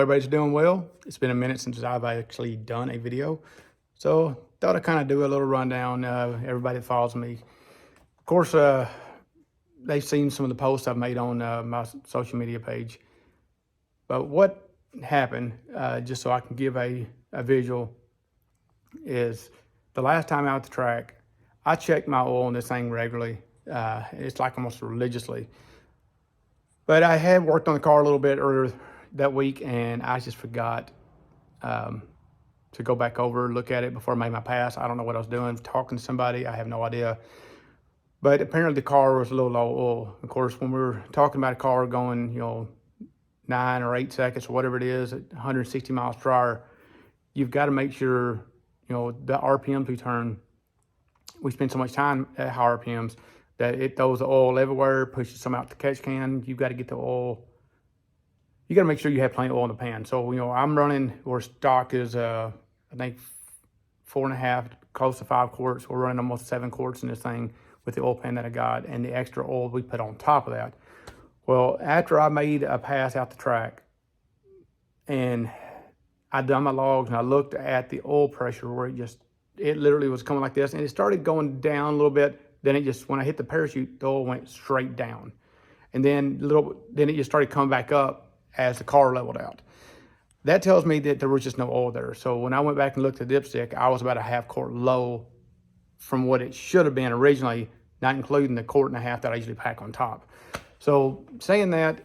everybody's doing well. It's been a minute since I've actually done a video. So thought I'd kind of do a little rundown. Everybody that follows me. Of course, they've seen some of the posts I've made on my social media page. But what happened, just so I can give a visual, is the last time out at the track, I checked my oil on this thing regularly. It's like almost religiously. But I had worked on the car a little bit earlier that week, and I just forgot to go back over, look at it before I made my pass. I don't know what I was doing, talking to somebody. I have no idea. But apparently the car was a little low oil. Of course, when we were talking about a car going, 9 or 8 seconds or whatever it is at 160 miles per hour, you've got to make sure, the RPMs we turn, we spend so much time at high RPMs that it throws the oil everywhere, pushes some out the catch can. You've got to get the oil. You got to make sure you have plenty of oil in the pan. So, I'm running where stock is, I think 4.5, close to 5 quarts. We're running almost 7 quarts in this thing with the oil pan that I got and the extra oil we put on top of that. Well, after I made a pass out the track and I done my logs and I looked at the oil pressure where it literally was coming like this, and it started going down a little bit. Then when I hit the parachute, the oil went straight down. And then it just started coming back up as the car leveled out. That tells me that there was just no oil there. So when I went back and looked at the dipstick, I was about a 1/2 quart low from what it should have been originally, not including the 1.5 quarts that I usually pack on top. So saying that,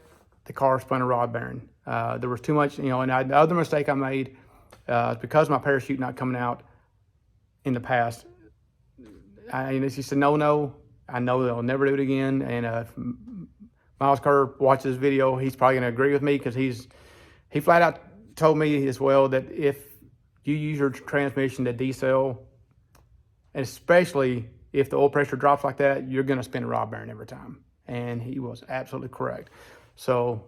the car spun a rod bearing. There was too much, and the other mistake I made, because of my parachute not coming out in the past, it's just a no-no. I know they'll never do it again. And if Miles Kerr watches this video, he's probably going to agree with me, because he flat out told me as well that if you use your transmission to decel, and especially if the oil pressure drops like that, you're going to spin a rod bearing every time. And he was absolutely correct. So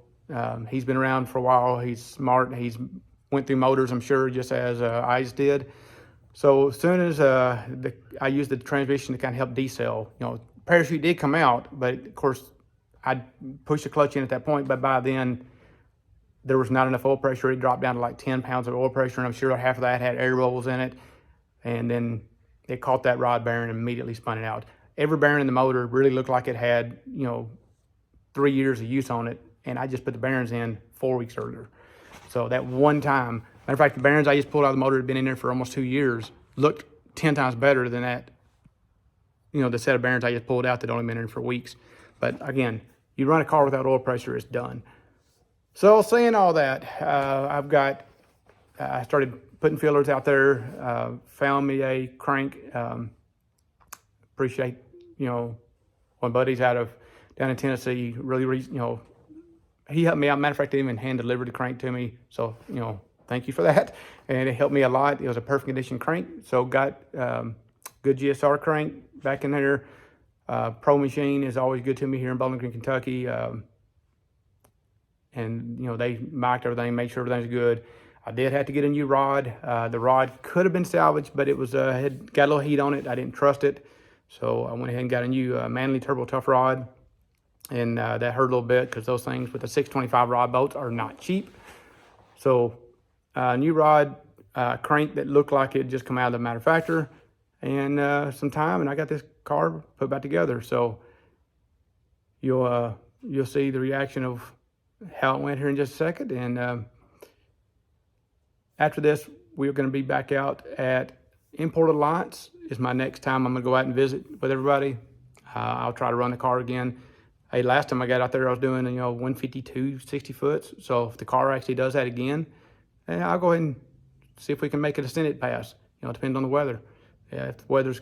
he's been around for a while. He's smart. He's went through motors, I'm sure, just as I just did. So as soon as I used the transmission to kind of help decel, parachute did come out, but of course I pushed the clutch in at that point. But by then there was not enough oil pressure. It dropped down to like 10 pounds of oil pressure, and I'm sure half of that had air bubbles in it. And then it caught that rod bearing and immediately spun it out. Every bearing in the motor really looked like it had, 3 years of use on it. And I just put the bearings in 4 weeks earlier. So that one time, matter of fact, the bearings I just pulled out of the motor had been in there for almost 2 years, looked 10 times better than that, the set of bearings I just pulled out that only been in there for weeks. But again, you run a car without oil pressure, it's done. So saying all that, I started putting feelers out there, found me a crank. Appreciate, one buddy's down in Tennessee, really, he helped me out. Matter of fact, they even hand delivered the crank to me. So, thank you for that. And it helped me a lot. It was a perfect condition crank. So got good GSR crank back in there. Pro Machine is always good to me here in Bowling Green, Kentucky. And, they mocked everything, made sure everything's good. I did have to get a new rod. The rod could have been salvaged, but it was had got a little heat on it. I didn't trust it. So I went ahead and got a new Manley Turbo Tough rod. And that hurt a little bit, because those things with the 625 rod bolts are not cheap. So new rod, crank that looked like it just come out of the manufacturer, and some time, and I got this car put back together. So you'll see the reaction of how it went here in just a second. And after this, we're going to be back out at Import Alliance. Is my next time I'm going to go out and visit with everybody. I'll try to run the car again. Hey, last time I got out there, I was doing, 152 60 foots. So if the car actually does that again, I'll go ahead and see if we can make it a Senate pass. Depending on the weather. If the weather's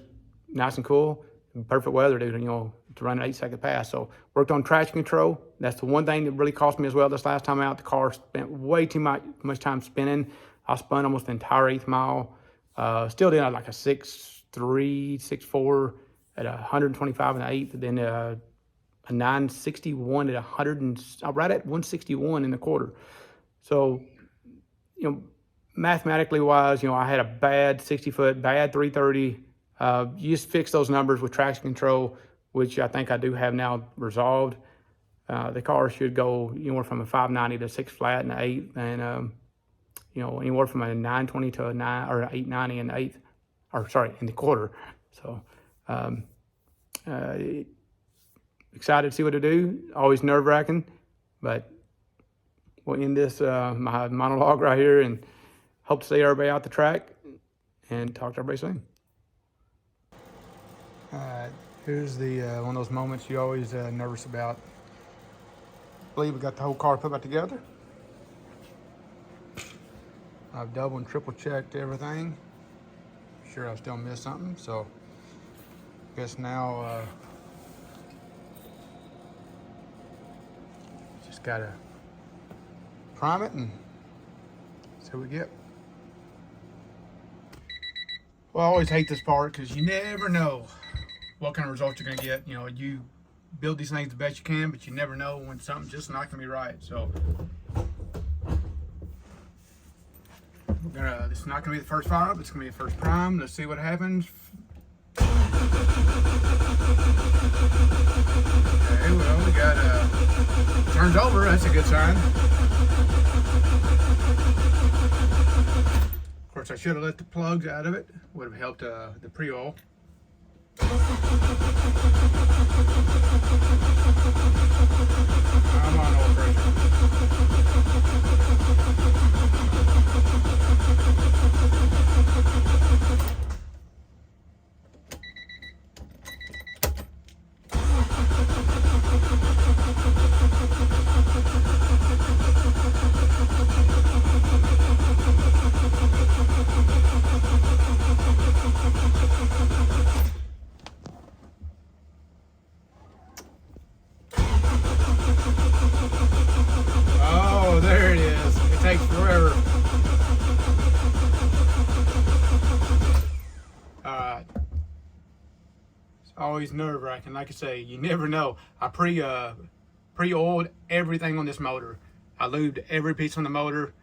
nice and cool, perfect weather to run an 8-second pass. So worked on traction control. That's the one thing that really cost me as well this last time out. The car spent way too much time spinning. I spun almost the entire 8th mile. Still did like a 6.3, 6.4 at 125 and 8th. Then a 961 at right at 161 in the quarter. So, mathematically wise, I had a bad 60 foot, bad 330. You just fix those numbers with traction control, which I think I do have now resolved. The car should go anywhere from a 590 to 6 flat in the eighth, and you know, anywhere from a 920 to a 890 in the eighth, or sorry, in the quarter. So excited to see what to do. Always nerve wracking, but we'll end this my monologue right here, and hope to see everybody out the track and talk to everybody soon. Here's the one of those moments you always nervous about. I believe we got the whole car put back together. I've double and triple checked everything. Sure I still missed something, so I guess now just gotta prime it and see what we get. Well, I always hate this part because you never know what kind of results you're gonna get. You know, you build these things the best you can, but you never know when something's just not gonna be right. So this is not gonna be the first fire up, it's gonna be the first prime. Let's see what happens. Okay, well, we got turns over, that's a good sign. Of course, I should have let the plugs out of it, would have helped the pre-oil. I'm on oil pressure. Oh, there it is. It takes forever. Alright. It's always nerve-wracking. Like I say, you never know. I pre-oiled everything on this motor. I lubed every piece on the motor.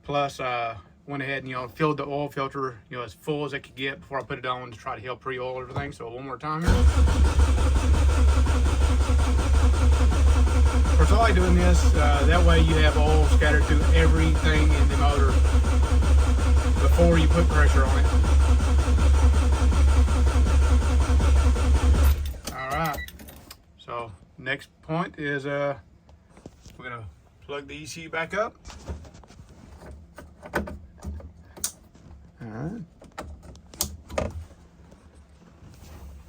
Plus, went ahead and, you know, filled the oil filter, you know, as full as it could get before I put it on to try to help pre-oil everything. So one more time here. Of course, I like doing this, that way you have oil scattered through everything in the motor before you put pressure on it. Alright, so next point is we're going to plug the ECU back up. Alright.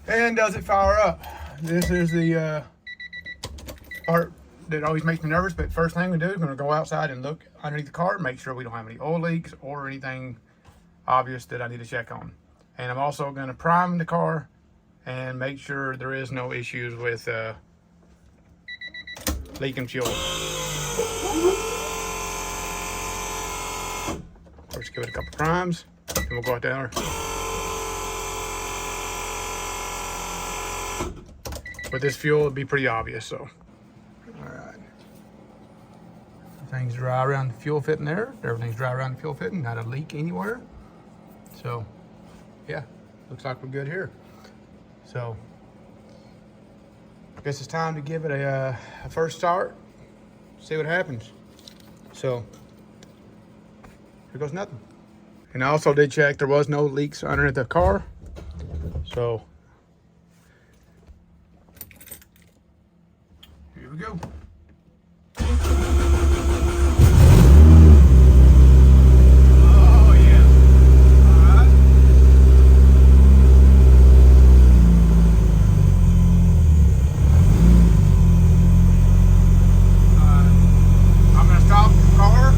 And does it fire up? This is the part that always makes me nervous, but first thing we do is going to go outside and look underneath the car, make sure we don't have any oil leaks or anything obvious that I need to check on. And I'm also going to prime the car and make sure there is no issues with leaking fuel. First, give it a couple primes, and we'll go out there. With this fuel, it'd be pretty obvious, so. Alright. Everything's dry around the fuel fitting there. Everything's dry around the fuel fitting, not a leak anywhere. So, yeah, looks like we're good here. So, I guess it's time to give it a first start, see what happens. So, here goes nothing. And I also did check, there was no leaks underneath the car. So, here we go. Oh yeah. I'm gonna stop the car.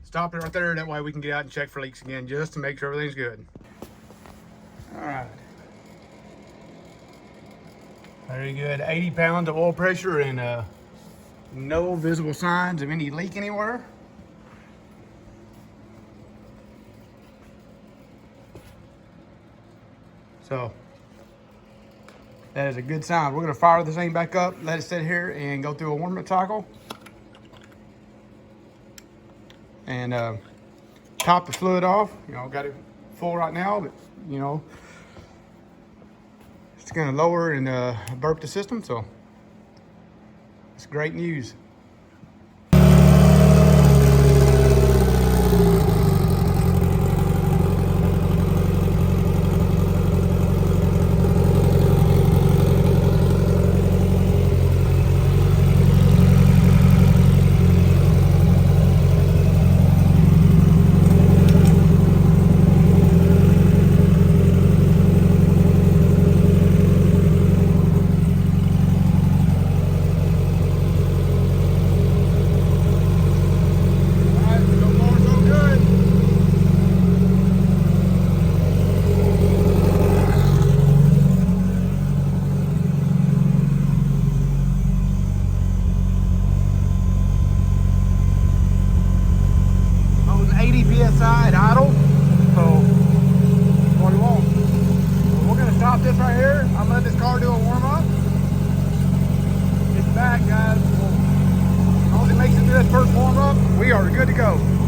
Stop it right there, that way we can get out and check for leaks again, just to make sure everything's good. All right. Very good, 80 pounds of oil pressure and no visible signs of any leak anywhere. So, that is a good sign. We're gonna fire this thing back up, let it sit here and go through a warm-up cycle. And top the fluid off. You know, got it full right now, but you know, it's gonna lower and burp the system. So great news. PSI at idle, so what do you want? Well, we're gonna stop this right here. I'm gonna let this car do a warm up. It's back, guys. As long as it makes it through this first warm up, we are good to go.